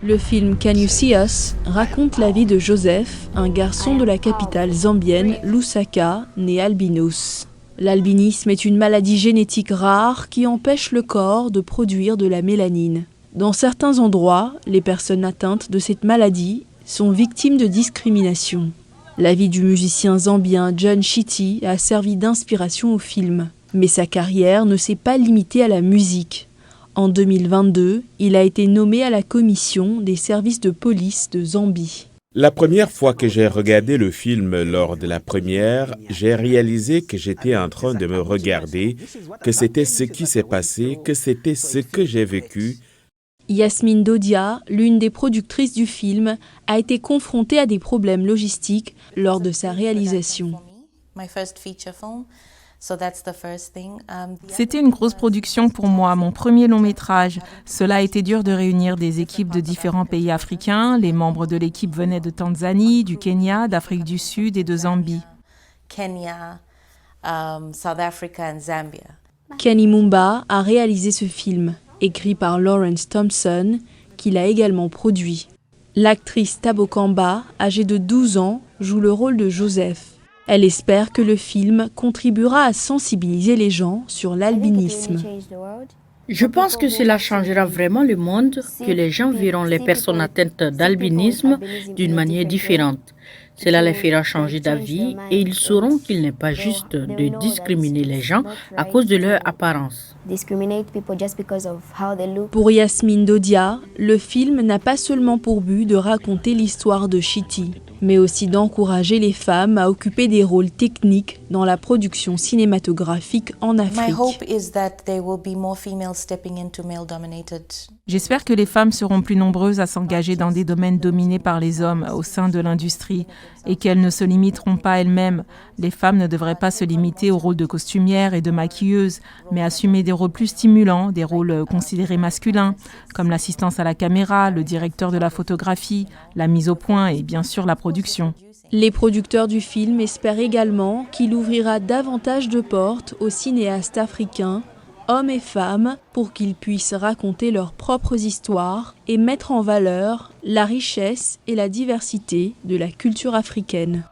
Le film Can You See Us raconte la vie de Joseph, un garçon de la capitale zambienne, Lusaka, né albinos. L'albinisme est une maladie génétique rare qui empêche le corps de produire de la mélanine. Dans certains endroits, les personnes atteintes de cette maladie sont victimes de discrimination. La vie du musicien zambien John Chitty a servi d'inspiration au film. Mais sa carrière ne s'est pas limitée à la musique. En 2022, il a été nommé à la commission des services de police de Zambie. La première fois que j'ai regardé le film lors de la première, j'ai réalisé que j'étais en train de me regarder, que c'était ce qui s'est passé, que c'était ce que j'ai vécu. Yasmine Dodia, l'une des productrices du film, a été confrontée à des problèmes logistiques lors de sa réalisation. C'était une grosse production pour moi, mon premier long métrage. Cela a été dur de réunir des équipes de différents pays africains. Les membres de l'équipe venaient de Tanzanie, du Kenya, d'Afrique du Sud et de Zambie. Kenny Mumba a réalisé ce film, écrit par Lawrence Thompson, qu'il a également produit. L'actrice Thabo Kamba, âgée de 12 ans, joue le rôle de Joseph. Elle espère que le film contribuera à sensibiliser les gens sur l'albinisme. Je pense que cela changera vraiment le monde, que les gens verront les personnes atteintes d'albinisme d'une manière différente. Cela les fera changer d'avis et ils sauront qu'il n'est pas juste de discriminer les gens à cause de leur apparence. Pour Yasmine Dodia, le film n'a pas seulement pour but de raconter l'histoire de Chitty, mais aussi d'encourager les femmes à occuper des rôles techniques dans la production cinématographique en Afrique. J'espère que les femmes seront plus nombreuses à s'engager dans des domaines dominés par les hommes au sein de l'industrie et qu'elles ne se limiteront pas elles-mêmes. Les femmes ne devraient pas se limiter au rôle de costumière et de maquilleuse, mais assumer des rôles plus stimulants, des rôles considérés masculins, comme l'assistance à la caméra, le directeur de la photographie, la mise au point et bien sûr la production. Les producteurs du film espèrent également qu'il ouvrira davantage de portes aux cinéastes africains, hommes et femmes, pour qu'ils puissent raconter leurs propres histoires et mettre en valeur la richesse et la diversité de la culture africaine.